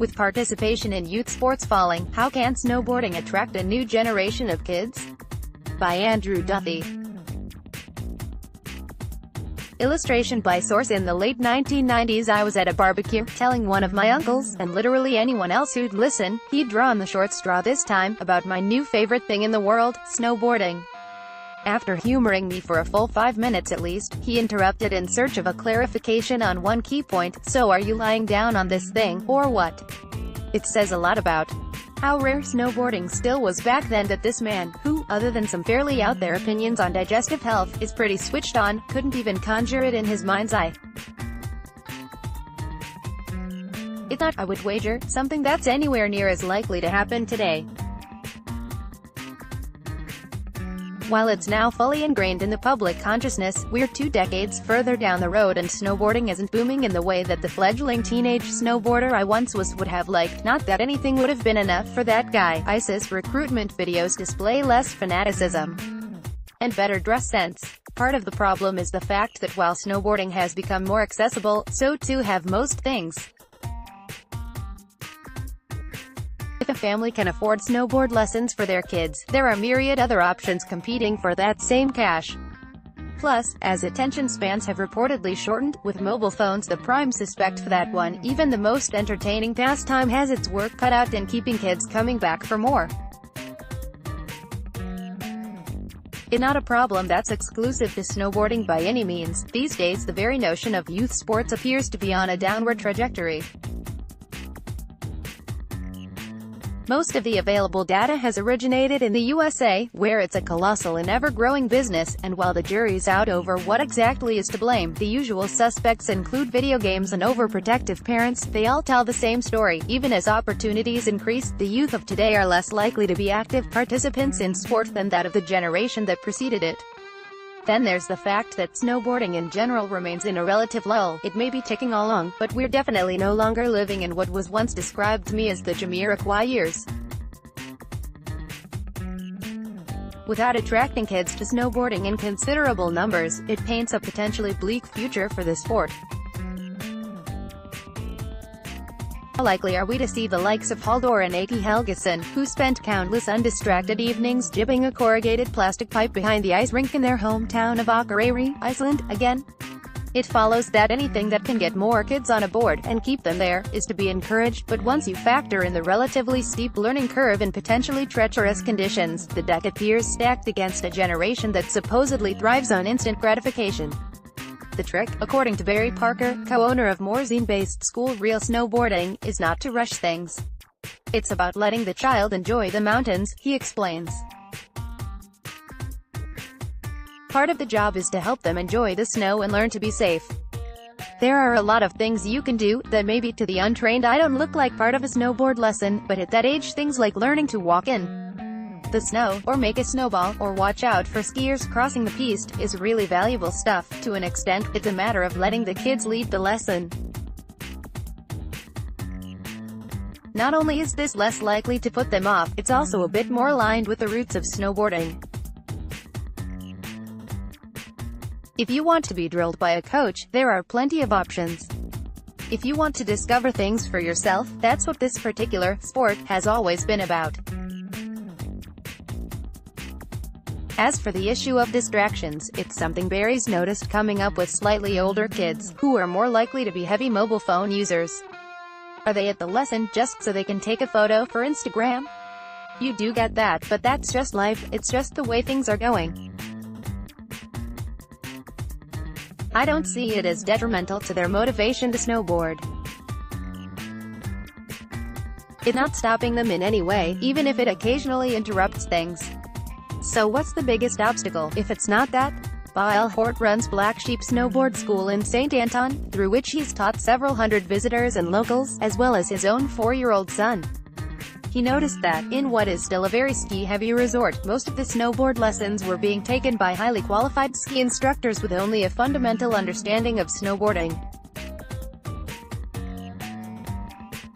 With participation in youth sports falling, how can snowboarding attract a new generation of kids? By Andrew Duthie. Illustration by source. In the late 1990s I was at a barbecue, telling one of my uncles, and literally anyone else who'd listen, he'd drawn the short straw this time, about my new favorite thing in the world, snowboarding. After humoring me for a full 5 minutes at least, he interrupted in search of a clarification on one key point: so are you lying down on this thing, or what? It says a lot about how rare snowboarding still was back then that this man, who, other than some fairly out there opinions on digestive health, is pretty switched on, couldn't even conjure it in his mind's eye. It's not, I would wager, something that's anywhere near as likely to happen today. While it's now fully ingrained in the public consciousness, we're 2 decades further down the road and snowboarding isn't booming in the way that the fledgling teenage snowboarder I once was would have liked. Not that anything would have been enough for that guy. ISIS recruitment videos display less fanaticism and better dress sense. Part of the problem is the fact that while snowboarding has become more accessible, so too have most things. If a family can afford snowboard lessons for their kids, there are myriad other options competing for that same cash. Plus, as attention spans have reportedly shortened, with mobile phones the prime suspect for that one, even the most entertaining pastime has its work cut out in keeping kids coming back for more. It's not a problem that's exclusive to snowboarding by any means. These days the very notion of youth sports appears to be on a downward trajectory. Most of the available data has originated in the USA, where it's a colossal and ever-growing business, and while the jury's out over what exactly is to blame, the usual suspects include video games and overprotective parents. They all tell the same story. Even as opportunities increase, the youth of today are less likely to be active participants in sport than that of the generation that preceded it. Then there's the fact that snowboarding in general remains in a relative lull. It may be ticking along, but we're definitely no longer living in what was once described to me as the Jamiroquai years. Without attracting kids to snowboarding in considerable numbers, it paints a potentially bleak future for the sport. How likely are we to see the likes of Halldór and Aki Helgason, who spent countless undistracted evenings jibbing a corrugated plastic pipe behind the ice rink in their hometown of Akureyri, Iceland, again? It follows that anything that can get more kids on a board, and keep them there, is to be encouraged, but once you factor in the relatively steep learning curve and potentially treacherous conditions, the deck appears stacked against a generation that supposedly thrives on instant gratification. The trick, according to Barry Parker, co-owner of Morzine-based school Real Snowboarding, is not to rush things. It's about letting the child enjoy the mountains, he explains. Part of the job is to help them enjoy the snow and learn to be safe. There are a lot of things you can do that maybe to the untrained eye don't look like part of a snowboard lesson, but at that age things like learning to walk in the snow, or make a snowball, or watch out for skiers crossing the piste, is really valuable stuff. To an extent, it's a matter of letting the kids lead the lesson. Not only is this less likely to put them off, it's also a bit more aligned with the roots of snowboarding. If you want to be drilled by a coach, there are plenty of options. If you want to discover things for yourself, that's what this particular sport has always been about. As for the issue of distractions, it's something Barry's noticed coming up with slightly older kids, who are more likely to be heavy mobile phone users. Are they at the lesson just so they can take a photo for Instagram? You do get that, but that's just life, it's just the way things are going. I don't see it as detrimental to their motivation to snowboard. It's not stopping them in any way, even if it occasionally interrupts things. So what's the biggest obstacle, if it's not that? Baal Hort runs Black Sheep Snowboard School in St. Anton, through which he's taught several hundred visitors and locals, as well as his own 4-year-old son. He noticed that, in what is still a very ski-heavy resort, most of the snowboard lessons were being taken by highly qualified ski instructors with only a fundamental understanding of snowboarding.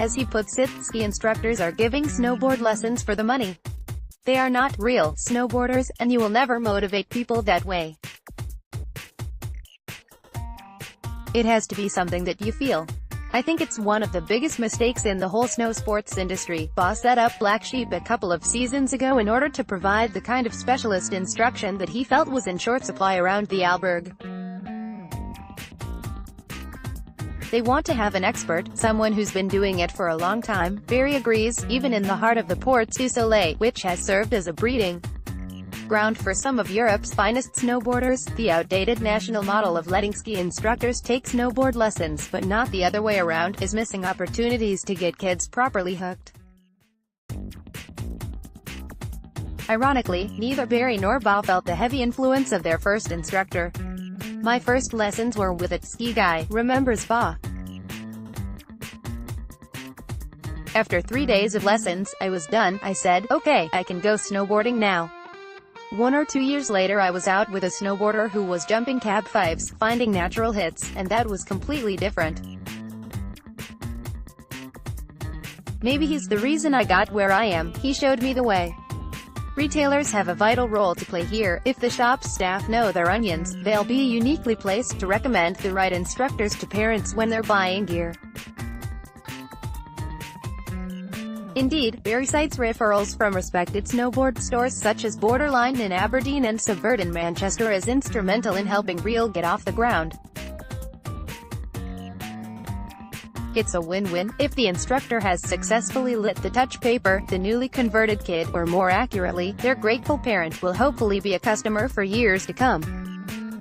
As he puts it, ski instructors are giving snowboard lessons for the money. They are not real snowboarders, and you will never motivate people that way. It has to be something that you feel. I think it's one of the biggest mistakes in the whole snow sports industry. Boss set up Black Sheep a couple of seasons ago in order to provide the kind of specialist instruction that he felt was in short supply around the Alberg. They want to have an expert, someone who's been doing it for a long time. Barry agrees, even in the heart of the Porte du Soleil, which has served as a breeding ground for some of Europe's finest snowboarders. The outdated national model of letting ski instructors take snowboard lessons, but not the other way around, is missing opportunities to get kids properly hooked. Ironically, neither Barry nor Ba felt the heavy influence of their first instructor. "My first lessons were with a ski guy," remembers Ba. "After 3 days of lessons, I was done. I said, okay, I can go snowboarding now." 1 or 2 years later I was out with a snowboarder who was jumping cab fives, finding natural hits, and that was completely different. Maybe he's the reason I got where I am. He showed me the way. Retailers have a vital role to play here. If the shop's staff know their onions, they'll be uniquely placed to recommend the right instructors to parents when they're buying gear. Indeed, Barry cites referrals from respected snowboard stores such as Borderline in Aberdeen and Subvert in Manchester as instrumental in helping Reel get off the ground. It's a win-win. If the instructor has successfully lit the Touchpaper, the newly converted kid, or more accurately, their grateful parent, will hopefully be a customer for years to come.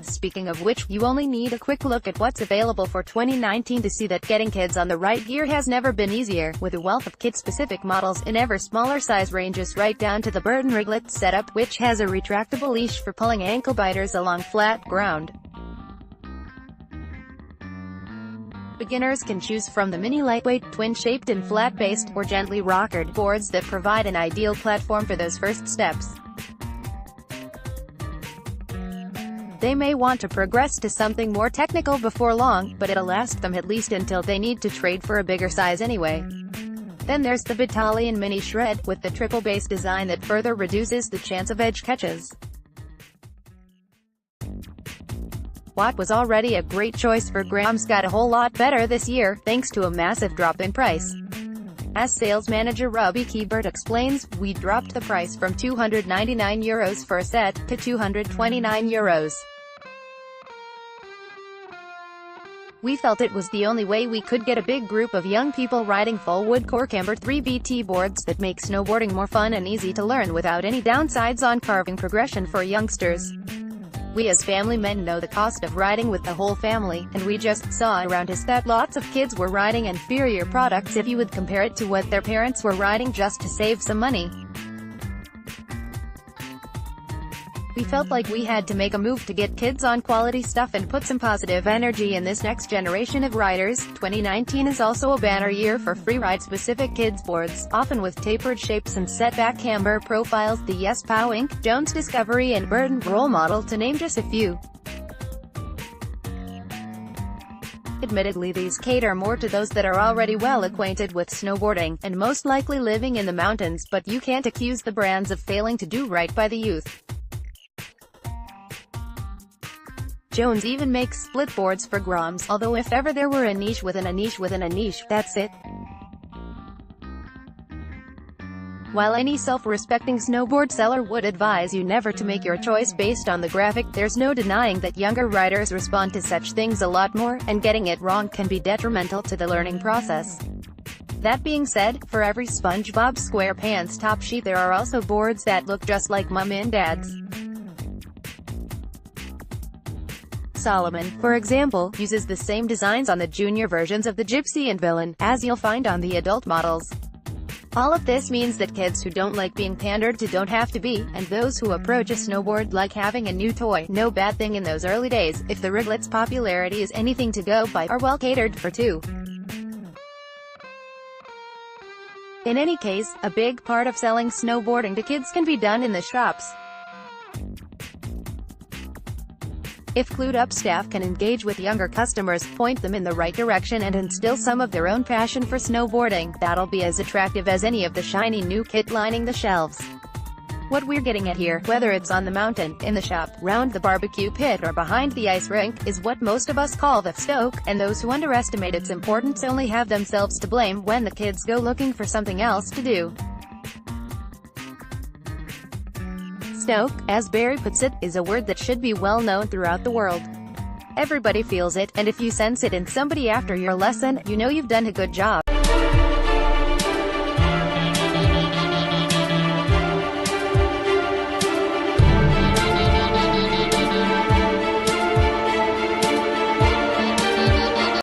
Speaking of which, you only need a quick look at what's available for 2019 to see that getting kids on the right gear has never been easier, with a wealth of kid-specific models in ever smaller size ranges right down to the Burton Riglet setup, which has a retractable leash for pulling ankle biters along flat ground. Beginners can choose from the mini lightweight, twin-shaped and flat-based, or gently rockered, boards that provide an ideal platform for those first steps. They may want to progress to something more technical before long, but it'll last them at least until they need to trade for a bigger size anyway. Then there's the Battalion Mini Shred, with the triple base design that further reduces the chance of edge catches. What was already a great choice for Graham's got a whole lot better this year, thanks to a massive drop in price. As sales manager Robbie Keebert explains, we dropped the price from €299 for a set, to €229. We felt it was the only way we could get a big group of young people riding full wood core camber 3BT boards that make snowboarding more fun and easy to learn without any downsides on carving progression for youngsters. We as family men know the cost of riding with the whole family, and we just saw around us that lots of kids were riding inferior products if you would compare it to what their parents were riding just to save some money. We felt like we had to make a move to get kids on quality stuff and put some positive energy in this next generation of riders. 2019 is also a banner year for freeride-specific kids boards, often with tapered shapes and setback camber profiles. The Yes Pow Inc., Jones Discovery and Burton role model, to name just a few. Admittedly, these cater more to those that are already well acquainted with snowboarding, and most likely living in the mountains, but you can't accuse the brands of failing to do right by the youth. Jones even makes split boards for Groms, although if ever there were a niche within a niche within a niche, that's it. While any self-respecting snowboard seller would advise you never to make your choice based on the graphic, there's no denying that younger riders respond to such things a lot more, and getting it wrong can be detrimental to the learning process. That being said, for every SpongeBob SquarePants top sheet there are also boards that look just like Mum and Dad's. Solomon, for example, uses the same designs on the junior versions of the Gypsy and Villain, as you'll find on the adult models. All of this means that kids who don't like being pandered to don't have to be, and those who approach a snowboard like having a new toy, no bad thing in those early days, if the Riglet's popularity is anything to go by, are well catered for too. In any case, a big part of selling snowboarding to kids can be done in the shops. If clued-up staff can engage with younger customers, point them in the right direction and instill some of their own passion for snowboarding, that'll be as attractive as any of the shiny new kit lining the shelves. What we're getting at here, whether it's on the mountain, in the shop, round the barbecue pit or behind the ice rink, is what most of us call the stoke, and those who underestimate its importance only have themselves to blame when the kids go looking for something else to do. Stoke, as Barry puts it, is a word that should be well known throughout the world. Everybody feels it, and if you sense it in somebody after your lesson, you know you've done a good job.